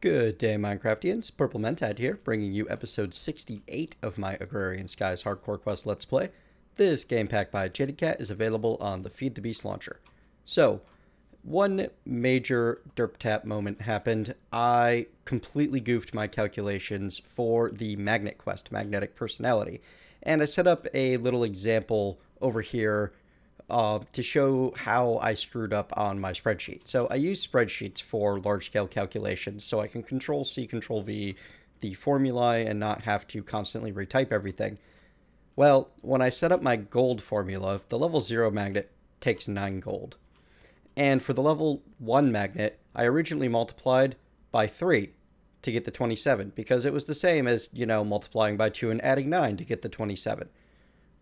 Good day, Minecraftians. Purple Mentad here, bringing you episode 68 of my Agrarian Skies Hardcore Quest Let's Play. This game pack by Jadedcat is available on the Feed the Beast launcher. So, one major derp tap moment happened. I completely goofed my calculations for the magnet quest, Magnetic Personality, and I set up a little example over here to show how I screwed up on my spreadsheet. So I use spreadsheets for large-scale calculations, so I can Control-C, Control-V the formulae and not have to constantly retype everything. Well, when I set up my gold formula, the level 0 magnet takes 9 gold. And for the level 1 magnet, I originally multiplied by 3 to get the 27, because it was the same as, multiplying by 2 and adding 9 to get the 27.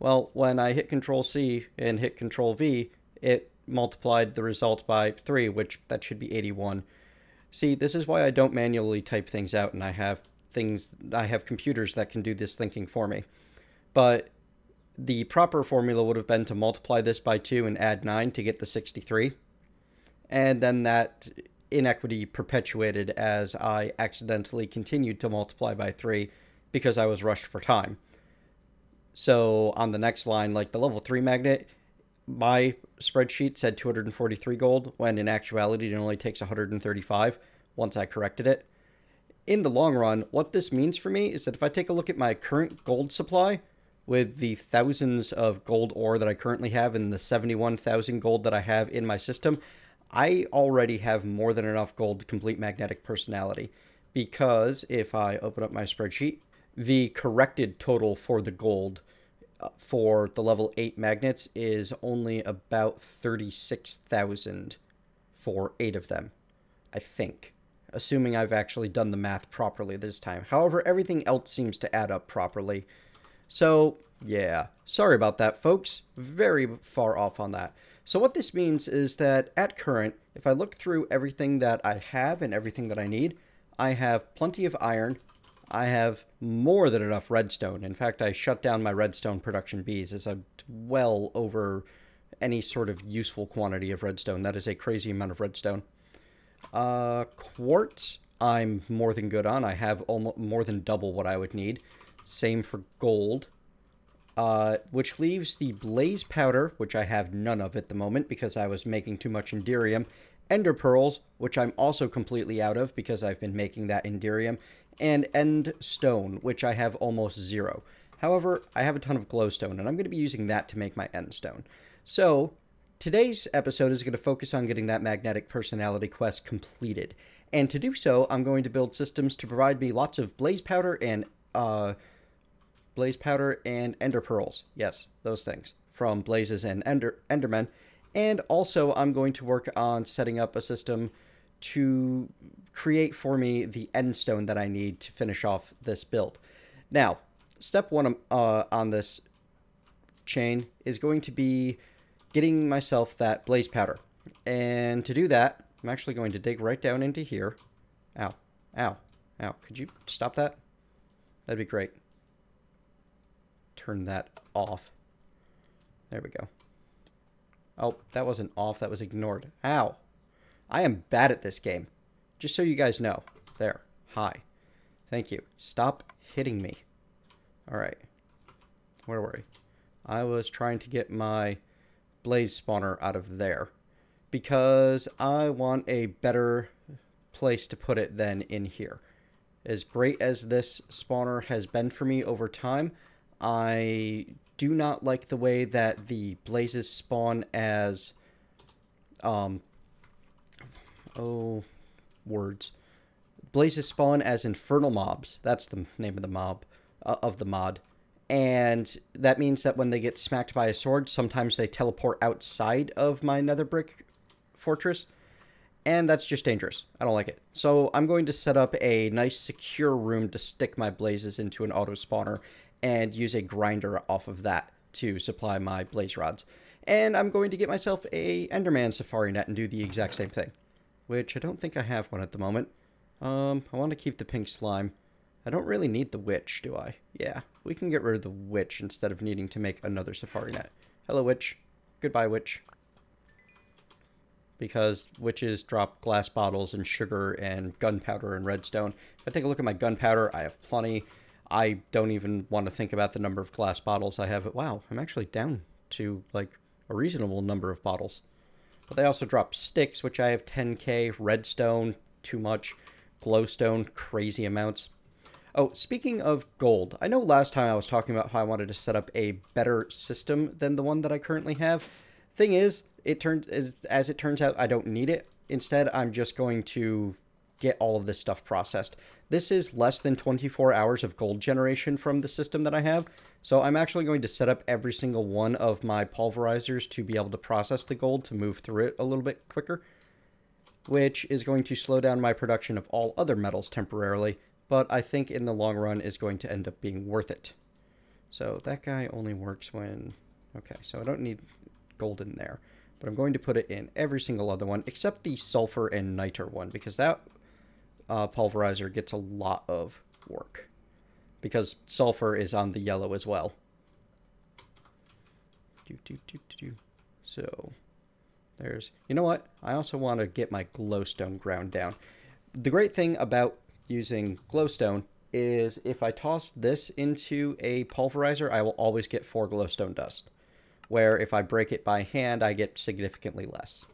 Well, when I hit Control-C and hit Control-V, it multiplied the result by 3, which that should be 81. See, this is why I don't manually type things out, and I have computers that can do this thinking for me. But the proper formula would have been to multiply this by 2 and add 9 to get the 63. And then that inequity perpetuated as I accidentally continued to multiply by 3 because I was rushed for time. So on the next line, like the level 3 magnet, my spreadsheet said 243 gold, when in actuality it only takes 135 once I corrected it. In the long run, what this means for me is that if I take a look at my current gold supply, with the thousands of gold ore that I currently have and the 71,000 gold that I have in my system, I already have more than enough gold to complete Magnetic Personality. Because if I open up my spreadsheet, the corrected total for the gold for the level 8 magnets is only about 36,000 for 8 of them, I think. Assuming I've actually done the math properly this time. However, everything else seems to add up properly. So, yeah. Sorry about that, folks. Very far off on that. So what this means is that at current, if I look through everything that I have and everything that I need, I have plenty of iron. I have more than enough redstone. In fact, I shut down my redstone production bees as I'm well over any sort of useful quantity of redstone. That is a crazy amount of redstone. Quartz, I'm more than good on. I have almost more than double what I would need. Same for gold. Which leaves the blaze powder, which I have none of at the moment because I was making too much Enderium. Ender pearls, which I'm also completely out of because I've been making that Enderium. And Endstone, which I have almost 0. However, I have a ton of glowstone, and I'm going to be using that to make my Endstone. So, today's episode is going to focus on getting that Magnetic Personality quest completed. And to do so, I'm going to build systems to provide me lots of blaze powder and ender pearls. Yes, those things. From blazes and endermen. And also, I'm going to work on setting up a system to create for me the Endstone that I need to finish off this build. Now, step 1 on this chain is going to be getting myself that blaze powder. And to do that, I'm actually going to dig right down into here. Ow, ow, ow. Could you stop that? That'd be great. Turn that off. There we go. Oh, that wasn't off, that was ignored. Ow. I am bad at this game. Just so you guys know. There. Hi. Thank you. Stop hitting me. Alright. Where were we? I was trying to get my blaze spawner out of there. Because I want a better place to put it than in here. As great as this spawner has been for me over time, I do not like the way that the blazes spawn as... words. Blazes spawn as infernal mobs. That's the name of the mob, of the mod. And that means that when they get smacked by a sword, sometimes they teleport outside of my nether brick fortress. And that's just dangerous. I don't like it. So I'm going to set up a nice secure room to stick my blazes into an auto spawner and use a grinder off of that to supply my blaze rods. And I'm going to get myself a Enderman safari net and do the exact same thing. Which I don't think I have one at the moment. I want to keep the pink slime. I don't really need the witch, do I? Yeah, we can get rid of the witch instead of needing to make another safari net. Hello, witch. Goodbye, witch. because witches drop glass bottles and sugar and gunpowder and redstone. If I take a look at my gunpowder, I have plenty. I don't even want to think about the number of glass bottles I have. Wow, I'm actually down to like a reasonable number of bottles. But they also drop sticks, which I have 10k, redstone, too much, glowstone, crazy amounts. Oh, speaking of gold, I know last time I was talking about how I wanted to set up a better system than the one that I currently have. Thing is, as it turns out, I don't need it. Instead, I'm just going to get all of this stuff processed. This is less than 24 hours of gold generation from the system that I have, so I'm actually going to set up every single one of my pulverizers to be able to process the gold to move through it a little bit quicker, which is going to slow down my production of all other metals temporarily, but I think in the long run is going to end up being worth it. So that guy only works when... Okay, so I don't need gold in there, but I'm going to put it in every single other one except the sulfur and niter one, because that pulverizer gets a lot of work because sulfur is on the yellow as well. So there's, you know what? I also want to get my glowstone ground down. The great thing about using glowstone is if I toss this into a pulverizer, I will always get 4 glowstone dust, where if I break it by hand, I get significantly less.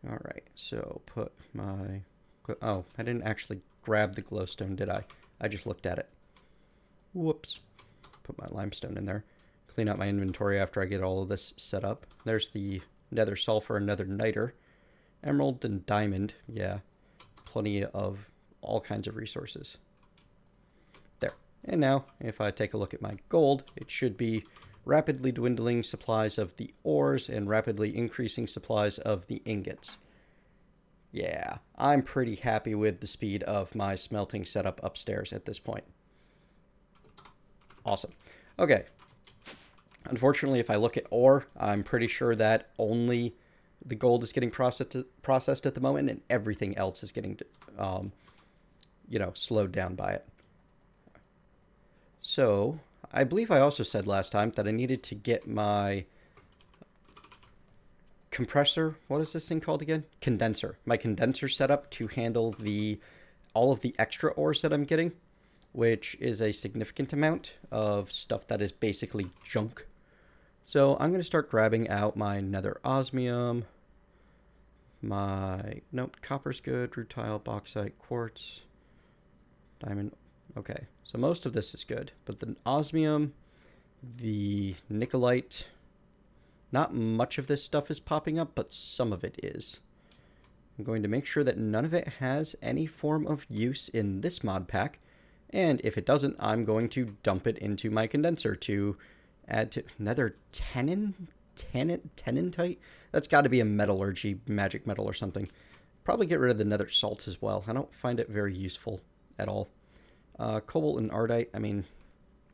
All right, so put my... Oh, I didn't actually grab the glowstone, did I? I just looked at it. Whoops. Put my limestone in there. Clean out my inventory after I get all of this set up. There's the nether sulfur and nether niter. Emerald and diamond. Yeah, plenty of all kinds of resources. There. And now, if I take a look at my gold, it should be rapidly dwindling supplies of the ores and rapidly increasing supplies of the ingots. Yeah, I'm pretty happy with the speed of my smelting setup upstairs at this point. Awesome. Okay. Unfortunately, if I look at ore, I'm pretty sure that only the gold is getting processed at the moment, and everything else is getting, slowed down by it. So, I believe I also said last time that I needed to get my compressor, what is this thing called again? Condenser. My condenser set up to handle all of the extra ores that I'm getting, which is a significant amount of stuff that is basically junk. So I'm going to start grabbing out my nether osmium, copper's good, rutile, bauxite, quartz, diamond. Okay, so most of this is good, but the osmium, the nickelite, not much of this stuff is popping up, but some of it is. I'm going to make sure that none of it has any form of use in this mod pack, and if it doesn't, I'm going to dump it into my condenser to add to nether tenantite? That's got to be a metallurgy, magic metal or something. Probably get rid of the nether salt as well. I don't find it very useful at all. Cobalt and ardite, I mean,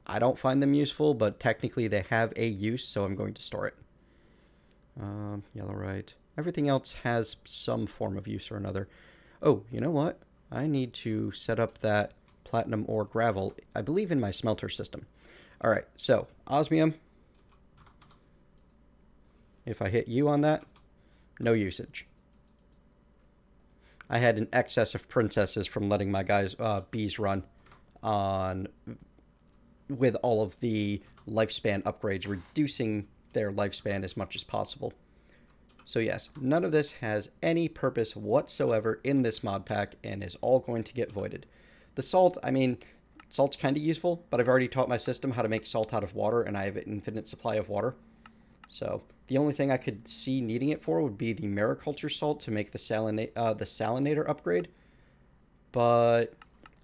I don't find them useful, but technically they have a use, so I'm going to store it. Yellowite. Everything else has some form of use or another. Oh, you know what? I need to set up that platinum ore gravel, I believe, in my smelter system. All right, so osmium. If I hit U on that, no usage. I had an excess of princesses from letting my bees run on with all of the lifespan upgrades, reducing their lifespan as much as possible. So yes, none of this has any purpose whatsoever in this mod pack and is all going to get voided. The salt, I mean, salt's kind of useful, but I've already taught my system how to make salt out of water, and I have an infinite supply of water. So the only thing I could see needing it for would be the mariculture salt to make the salinator upgrade. But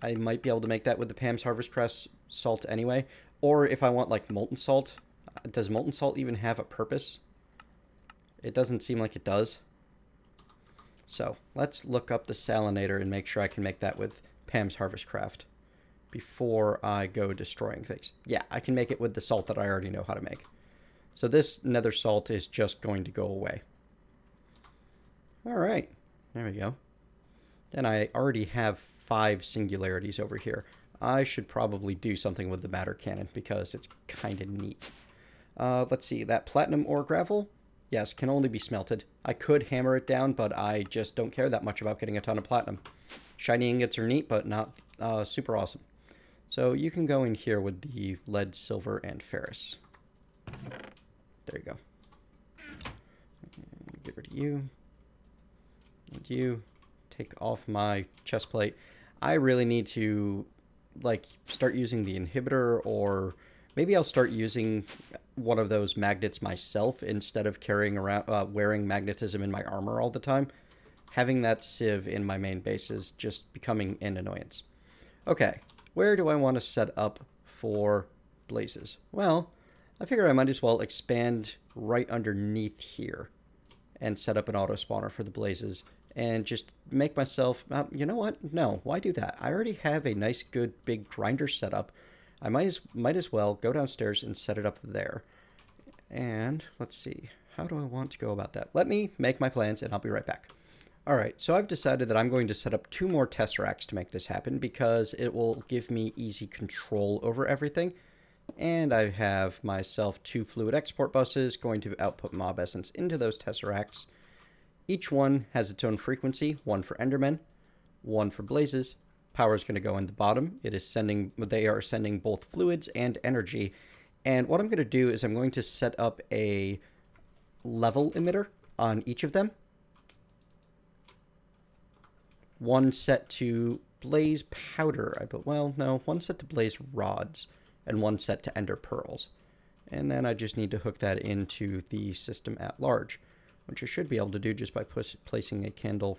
I might be able to make that with the Pam's Harvest Crest salt anyway. Or if I want like molten salt. Does molten salt even have a purpose? It doesn't seem like it does. So let's look up the salinator and make sure I can make that with Pam's Harvest Craft before I go destroying things. Yeah, I can make it with the salt that I already know how to make. So this nether salt is just going to go away. All right, there we go. And I already have 5 singularities over here. I should probably do something with the matter cannon because it's kind of neat. Let's see, that platinum ore gravel Yes, can only be smelted. I could hammer it down, but I just don't care that much about getting a ton of platinum. Shiny ingots are neat, but not super awesome. So you can go in here with the lead, silver, and ferrous. There you go. And get rid of you. And you. Take off my chest plate. I really need to, like, start using the inhibitor, or maybe I'll start using one of those magnets myself instead of carrying around, wearing magnetism in my armor all the time. Having that sieve in my main base is just becoming an annoyance. Okay, where do I want to set up for blazes? Well, I figure I might as well expand right underneath here and set up an auto spawner for the blazes and just make myself, you know what? No, why do that? I already have a nice, good, big grinder set up. I might as well go downstairs and set it up there. And let's see, how do I want to go about that? Let me make my plans and I'll be right back. All right, so I've decided that I'm going to set up 2 more tesseracts to make this happen because it will give me easy control over everything. And I have myself 2 fluid export buses going to output mob essence into those tesseracts. Each one has its own frequency, one for Endermen, one for blazes. Power is going to go in the bottom. They are sending both fluids and energy. And what I'm going to do is I'm going to set up a level emitter on each of them. One set to blaze powder, one set to blaze rods, and one set to ender pearls. And then I just need to hook that into the system at large, which I should be able to do just by placing a cable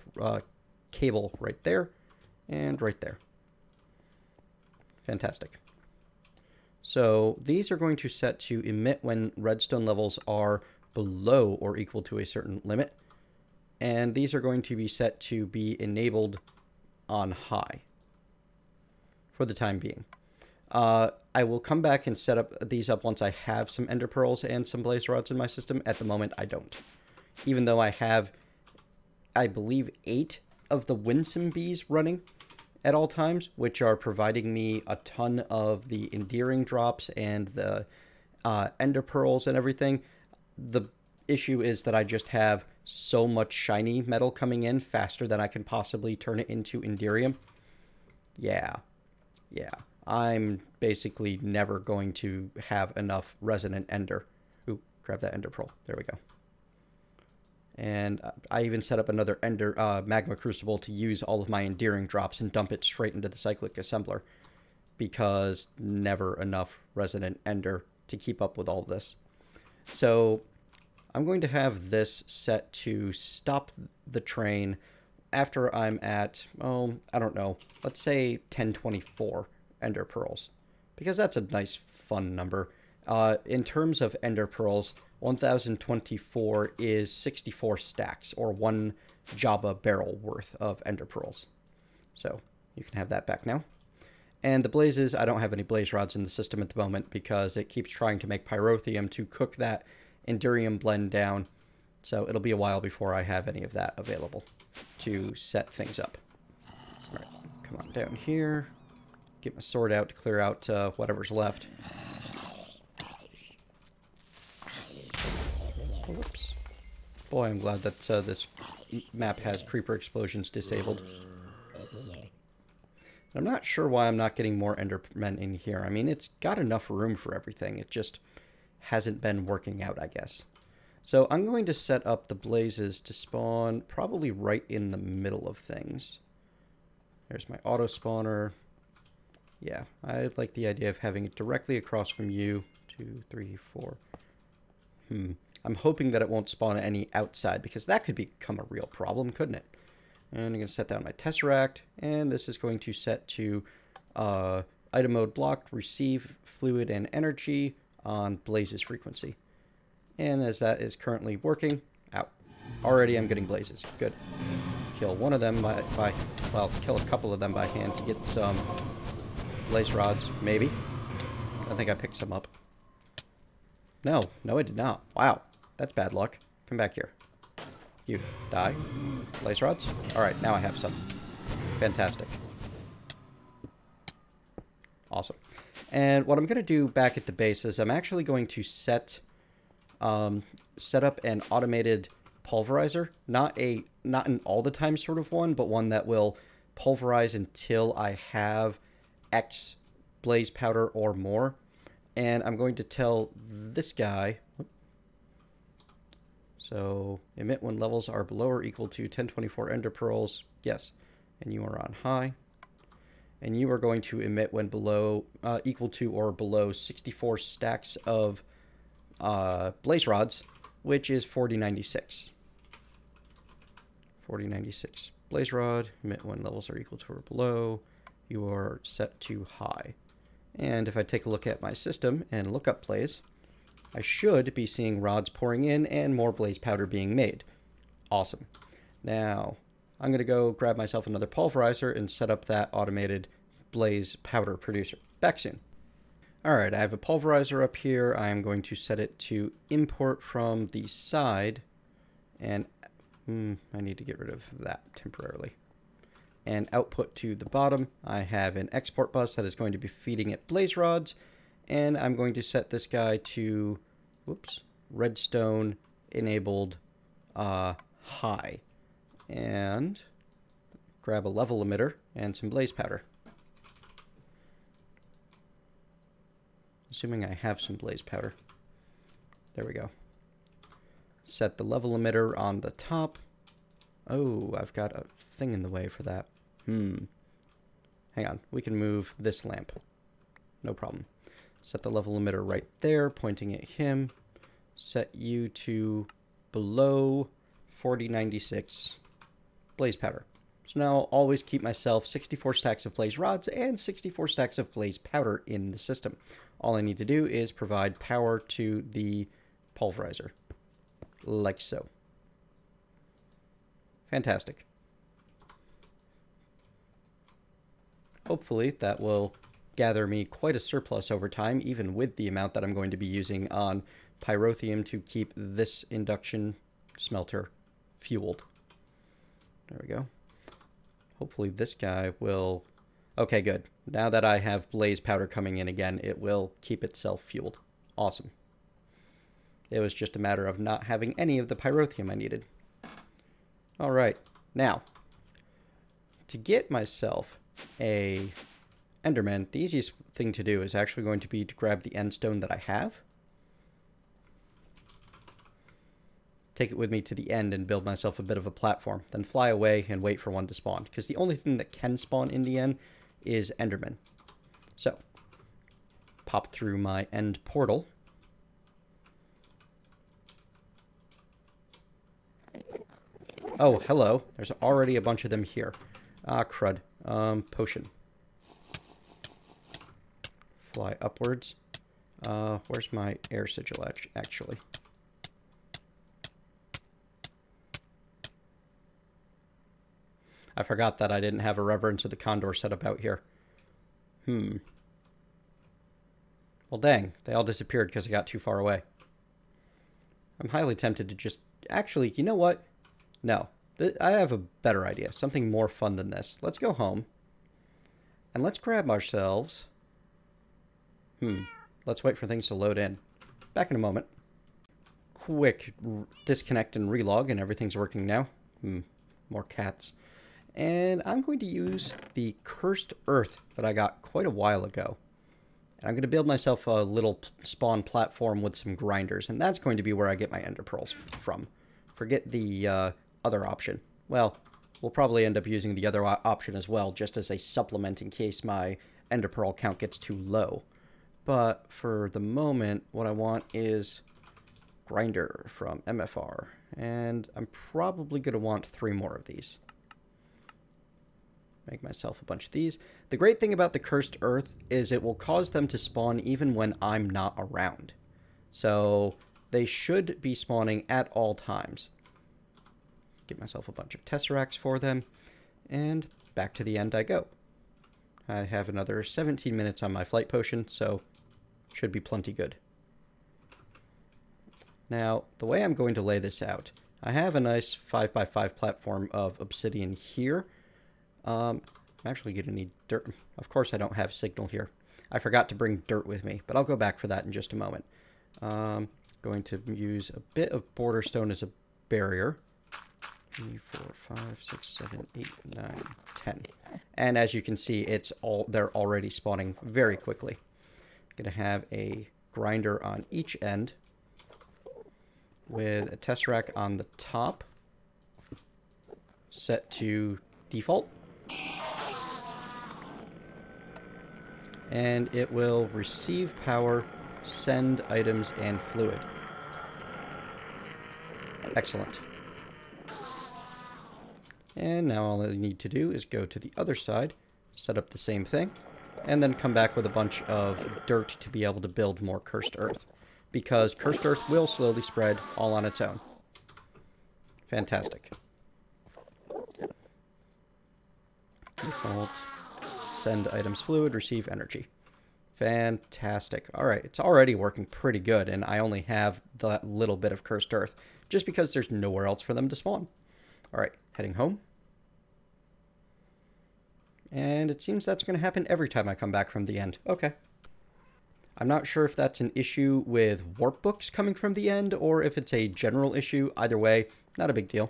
right there and right there. Fantastic. So these are going to set to emit when redstone levels are below or equal to a certain limit. And these are going to be set to be enabled on high for the time being. I will come back and set up these up once I have some ender pearls and some blaze rods in my system. At the moment, I don't. Even though I have, I believe, 8 of the winsome bees running at all times, which are providing me a ton of the endearing drops and the ender pearls and everything. The issue is that I just have so much shiny metal coming in faster than I can possibly turn it into enderium. Yeah. I'm basically never going to have enough resonant ender. Ooh, grab that ender pearl. There we go. And I even set up another magma crucible to use all of my endearing drops and dump it straight into the cyclic assembler, because never enough resonant ender to keep up with all this. So I'm going to have this set to stop the train after I'm at, I don't know, let's say 1024 ender pearls, because that's a nice fun number. In terms of ender pearls, 1024 is 64 stacks, or 1 Jabba barrel worth of ender pearls. So you can have that back now. And the blazes, I don't have any blaze rods in the system at the moment because it keeps trying to make pyrotheum to cook that enderium blend down. So it'll be a while before I have any of that available to set things up. All right, come on down here. Get my sword out to clear out whatever's left. Whoops. Boy, I'm glad that this map has creeper explosions disabled. I'm not sure why I'm not getting more Endermen in here. I mean, it's got enough room for everything. It just hasn't been working out, I guess. So I'm going to set up the blazes to spawn probably right in the middle of things. There's my auto spawner. Yeah, I like the idea of having it directly across from you. 2, 3, 4. I'm hoping that it won't spawn any outside, because that could become a real problem, couldn't it? And I'm going to set down my tesseract, and this is going to set to item mode blocked, receive fluid and energy on blazes frequency. And as that is currently working, out. Already I'm getting blazes. Good. Kill one of them well, kill a couple of them by hand to get some blaze rods, maybe. I think I picked some up. No, I did not. Wow, that's bad luck. Come back here. You die. Blaze rods? Alright, now I have some. Fantastic. Awesome. And what I'm going to do back at the base is I'm actually going to set set up an automated pulverizer, not an all the time sort of one, but one that will pulverize until I have X blaze powder or more. And I'm going to tell this guy, so emit when levels are below or equal to 1024 ender pearls. Yes. And you are on high. And you are going to emit when below, equal to or below 64 stacks of blaze rods, which is 4096. 4096 blaze rod, emit when levels are equal to or below. You are set to high. And if I take a look at my system and look up blaze, I should be seeing rods pouring in and more blaze powder being made. Awesome. Now, I'm going to go grab myself another pulverizer and set up that automated blaze powder producer. Back soon. Alright, I have a pulverizer up here. I am going to set it to import from the side. And I need to get rid of that temporarily. And output to the bottom. I have an export bus that is going to be feeding it blaze rods. And I'm going to set this guy to, redstone enabled high. And grab a level emitter and some blaze powder. Assuming I have some blaze powder. There we go. Set the level emitter on the top. Oh, I've got a thing in the way for that. Hang on, we can move this lamp. No problem. Set the level emitter right there, pointing at him. Set you to below 4096 blaze powder. So now I'll always keep myself 64 stacks of blaze rods and 64 stacks of blaze powder in the system. All I need to do is provide power to the pulverizer. Like so. Fantastic. Hopefully that will gather me quite a surplus over time, even with the amount that I'm going to be using on pyrotheum to keep this induction smelter fueled. There we go. Hopefully this guy will... Okay, good. Now that I have blaze powder coming in again, it will keep itself fueled. Awesome. It was just a matter of not having any of the pyrotheum I needed. Alright, now, to get myself a Enderman, the easiest thing to do is actually going to be to grab the Endstone that I have. Take it with me to the end and build myself a bit of a platform. Then fly away and wait for one to spawn. Because the only thing that can spawn in the end is Enderman. So, pop through my end portal. Oh, hello. There's already a bunch of them here. Ah, crud. Potion. Fly upwards. Where's my air sigil, actually? I forgot that I didn't have a Reverence of the Condor set up out here. Well, dang. They all disappeared because I got too far away. I'm highly tempted to just... Actually, you know what? No. I have a better idea. Something more fun than this. Let's go home. And let's grab ourselves... Let's wait for things to load in. Back in a moment. Quick disconnect and relog, and everything's working now. More cats. And I'm going to use the cursed earth that I got quite a while ago. And I'm going to build myself a little spawn platform with some grinders, and that's going to be where I get my ender pearls from. Forget the other option. Well, we'll probably end up using the other option as well, just as a supplement in case my ender pearl count gets too low. But for the moment, what I want is grinder from MFR. And I'm probably going to want 3 more of these. Make myself a bunch of these. The great thing about the cursed earth is it will cause them to spawn even when I'm not around. So they should be spawning at all times. Get myself a bunch of tesseracts for them. And back to the end I go. I have another 17 minutes on my flight potion, so should be plenty good. Now, the way I'm going to lay this out, I have a nice 5x5 platform of obsidian here. I'm actually going to need dirt. Of course I don't have signal here. I forgot to bring dirt with me, but I'll go back for that in just a moment. going to use a bit of border stone as a barrier. 3, 4, 5, 6, 7, 8, 9, 10. And as you can see, they're already spawning very quickly. Going to have a grinder on each end with a tesseract on the top set to default. And it will receive power, send items, and fluid. Excellent. And now all I need to do is go to the other side, set up the same thing, and then come back with a bunch of dirt to be able to build more cursed earth. Because cursed earth will slowly spread all on its own. Fantastic. Default. Send items fluid, receive energy. Fantastic. Alright, it's already working pretty good, and I only have that little bit of cursed earth, just because there's nowhere else for them to spawn. Alright, heading home. And it seems that's going to happen every time I come back from the end. Okay. I'm not sure if that's an issue with warp books coming from the end, or if it's a general issue. Either way, not a big deal.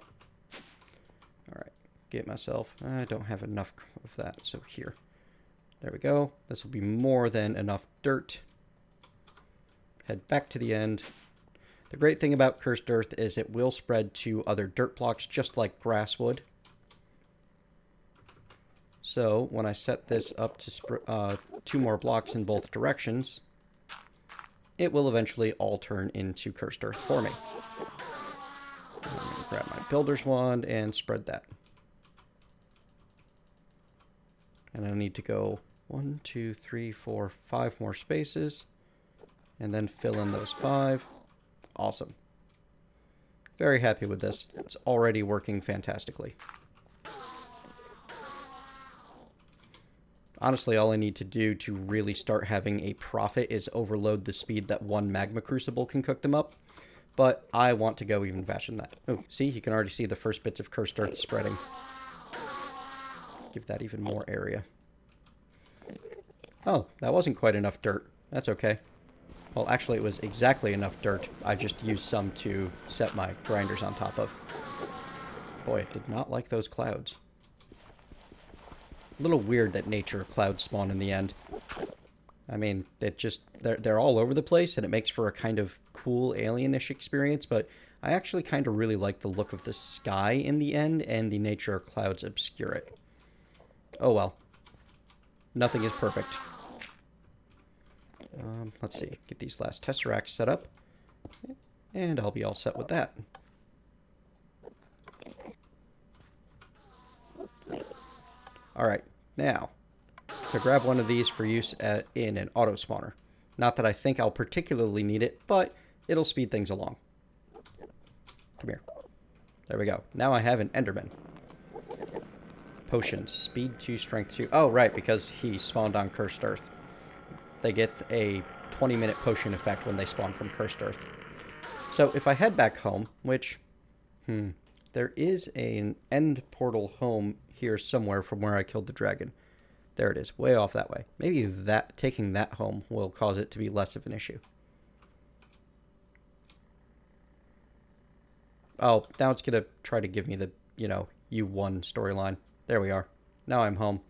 Alright, get myself... I don't have enough of that, so here. There we go. This will be more than enough dirt. Head back to the end. The great thing about cursed earth is it will spread to other dirt blocks just like grass would. So when I set this up to 2 more blocks in both directions, it will eventually all turn into cursed earth for me. I'm going to grab my builder's wand and spread that. And I need to go 1, 2, 3, 4, 5 more spaces, and then fill in those 5. Awesome. Very happy with this. It's already working fantastically. Honestly, all I need to do to really start having a profit is overload the speed that one magma crucible can cook them up. But I want to go even faster than that. Oh, see? You can already see the first bits of cursed earth spreading. Give that even more area. Oh, that wasn't quite enough dirt. That's okay. Well, actually, it was exactly enough dirt. I just used some to set my grinders on top of. Boy, I did not like those clouds. A little weird that nature clouds spawn in the end. I mean, they're all over the place, and it makes for a kind of cool alienish experience, but I actually kind of really like the look of the sky in the end, and the nature clouds obscure it. Oh well. Nothing is perfect. Let's see. Get these last tesseracts set up, and I'll be all set with that. Alright, now, to grab one of these for use in an auto spawner. Not that I think I'll particularly need it, but it'll speed things along. Come here. There we go. Now I have an Enderman. Potions. Speed 2, strength 2. Oh, right, because he spawned on Cursed Earth. They get a 20-minute potion effect when they spawn from Cursed Earth. So if I head back home, which, there is an end portal home here somewhere from where I killed the dragon. There it is, way off that way. Maybe taking that home will cause it to be less of an issue. Oh, now it's going to try to give me the, you won storyline. There we are. Now I'm home.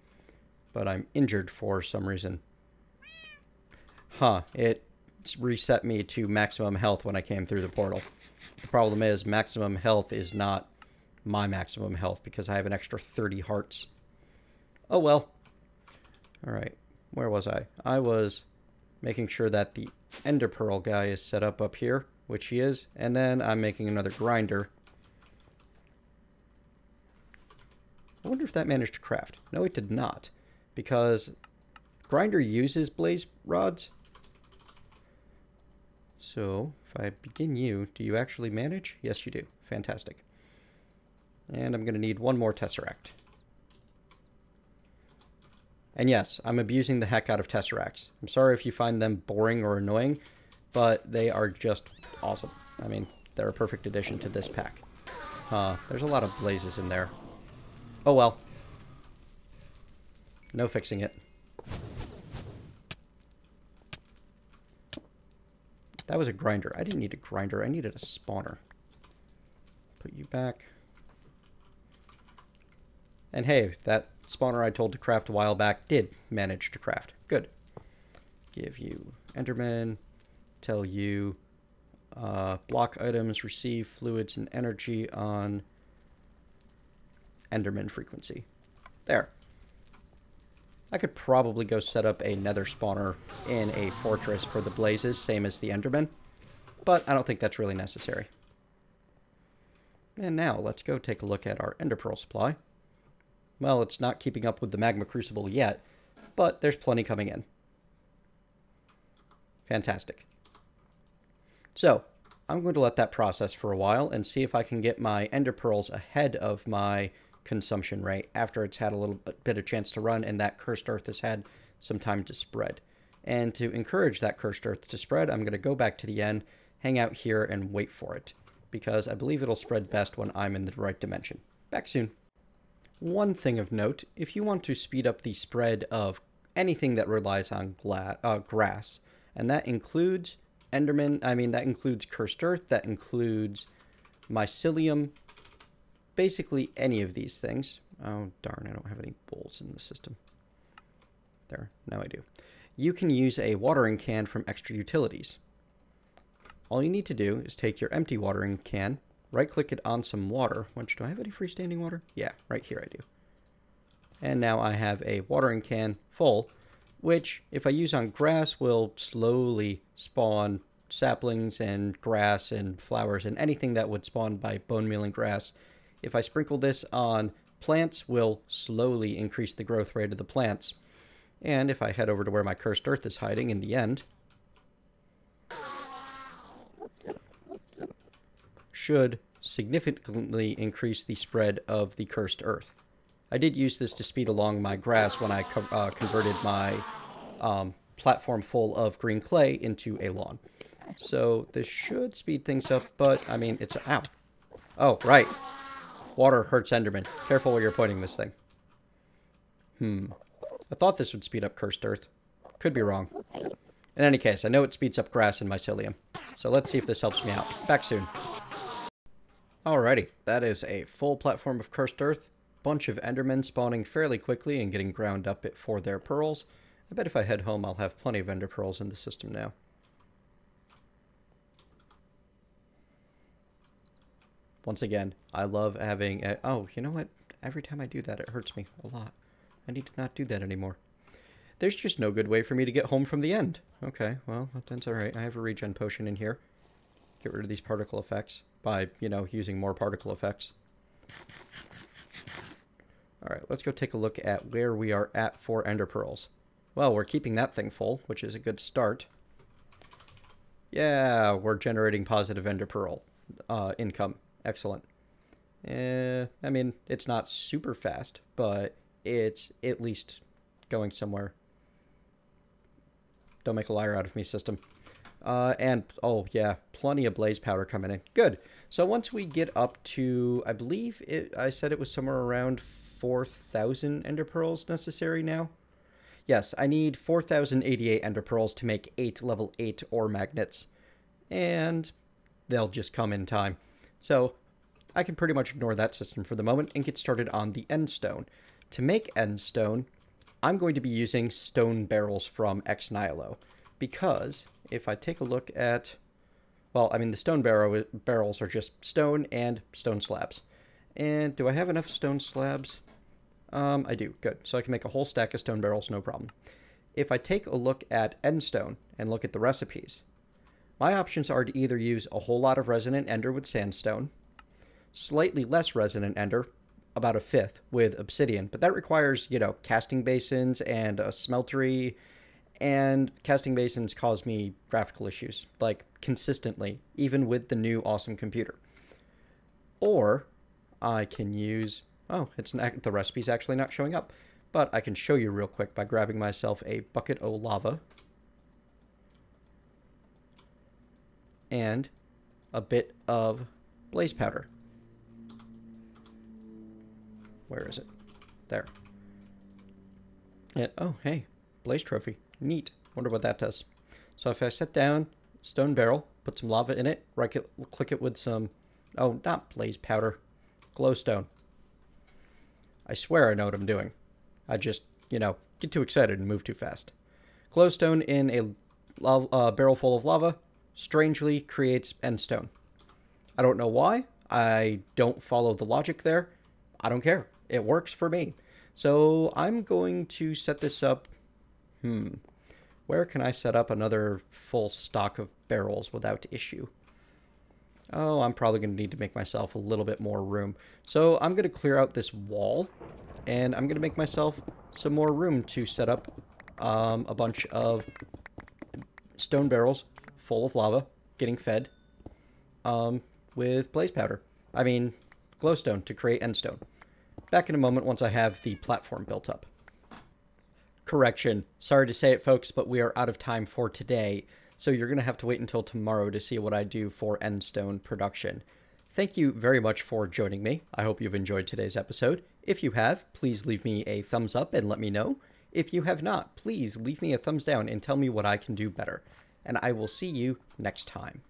But I'm injured for some reason. Huh, it reset me to maximum health when I came through the portal. The problem is maximum health is not my maximum health because I have an extra 30 hearts. Oh well. Alright, where was I? I was making sure that the Ender Pearl guy is set up here, which he is, and then I'm making another grinder. I wonder if that managed to craft. No, it did not, because grinder uses blaze rods. So, if I begin you, do you actually manage? Yes, you do. Fantastic. And I'm going to need one more tesseract. And yes, I'm abusing the heck out of tesseracts. I'm sorry if you find them boring or annoying, but they are just awesome. I mean, they're a perfect addition to this pack. There's a lot of blazes in there. Oh well. No fixing it. That was a grinder. I didn't need a grinder. I needed a spawner. Put you back. And hey, that spawner I told to craft a while back did manage to craft. Good. Give you Enderman. Tell you block items, receive fluids and energy on Enderman frequency. There. I could probably go set up a nether spawner in a fortress for the blazes, same as the Enderman, but I don't think that's really necessary. And now let's go take a look at our ender pearl supply. Well, it's not keeping up with the magma crucible yet, but there's plenty coming in. Fantastic. So, I'm going to let that process for a while and see if I can get my ender pearls ahead of my consumption rate after it's had a little bit of chance to run and that cursed earth has had some time to spread. And to encourage that cursed earth to spread, I'm going to go back to the end, hang out here, and wait for it, because I believe it'll spread best when I'm in the right dimension. Back soon. One thing of note, if you want to speed up the spread of anything that relies on grass, and that includes that includes cursed earth, that includes mycelium, basically any of these things. Oh, darn, I don't have any bowls in the system. There, now I do. You can use a watering can from extra utilities. All you need to do is take your empty watering can, right-click it on some water. Do I have any freestanding water? Yeah, right here I do. And now I have a watering can full, which, if I use on grass, will slowly spawn saplings and grass and flowers and anything that would spawn by bone meal and grass. If I sprinkle this on plants, will slowly increase the growth rate of the plants. And if I head over to where my cursed earth is hiding in the end, should significantly increase the spread of the cursed earth. I did use this to speed along my grass when I converted my platform full of green clay into a lawn. So this should speed things up, but I mean, it's... Ow. Oh, right. Water hurts Enderman. Careful where you're pointing this thing. I thought this would speed up cursed earth. Could be wrong. In any case, I know it speeds up grass and mycelium. So let's see if this helps me out. Back soon. Alrighty, that is a full platform of cursed earth. Bunch of Endermen spawning fairly quickly and getting ground up for their pearls. I bet if I head home, I'll have plenty of ender pearls in the system now. Once again, I love having a... Oh, you know what? Every time I do that, it hurts me a lot. I need to not do that anymore. There's just no good way for me to get home from the end. Okay, well, that's alright. I have a regen potion in here. Get rid of these particle effects by, you know, using more particle effects. Alright, let's go take a look at where we are at for ender pearls. Well, we're keeping that thing full, which is a good start. Yeah, we're generating positive ender pearl income. Excellent. I mean, it's not super fast, but it's at least going somewhere. Don't make a liar out of me, system. And, oh yeah, plenty of blaze powder coming in. Good. So once we get up to, I believe I said it was somewhere around 4,000 ender pearls necessary now. Yes, I need 4,088 ender pearls to make 8 level 8 ore magnets. And they'll just come in time. So I can pretty much ignore that system for the moment and get started on the Endstone. To make Endstone, I'm going to be using stone barrels from Ex Nihilo. Because if I take a look at... Well, I mean, the stone barrels are just stone and stone slabs. And do I have enough stone slabs? I do. Good. So I can make a whole stack of stone barrels, no problem. If I take a look at Endstone and look at the recipes, my options are to either use a whole lot of resonant ender with sandstone, slightly less resonant ender, about a fifth, with obsidian. But that requires, you know, casting basins and a smeltery, and casting basins cause me graphical issues, like, consistently, even with the new awesome computer. Or I can use... Oh, the recipe's actually not showing up. But I can show you real quick by grabbing myself a bucket of lava. And a bit of blaze powder. Where is it? There. And, oh, hey, blaze trophy. Neat. Wonder what that does. So if I set down stone barrel, put some lava in it, click it with some, oh, not blaze powder, glowstone. I swear I know what I'm doing. I just, get too excited and move too fast. Glowstone in a barrel full of lava strangely creates endstone. I don't know why. I don't follow the logic there. I don't care. It works for me. So I'm going to set this up. Where can I set up another full stock of barrels without issue? Oh, I'm probably going to need to make myself a little bit more room. So I'm going to clear out this wall, and I'm going to make myself some more room to set up a bunch of stone barrels full of lava getting fed with blaze powder. I mean, glowstone to create endstone. Back in a moment once I have the platform built up. Correction. Sorry to say it, folks, but we are out of time for today. So you're going to have to wait until tomorrow to see what I do for endstone production. Thank you very much for joining me. I hope you've enjoyed today's episode. If you have, please leave me a thumbs up and let me know. If you have not, please leave me a thumbs down and tell me what I can do better. And I will see you next time.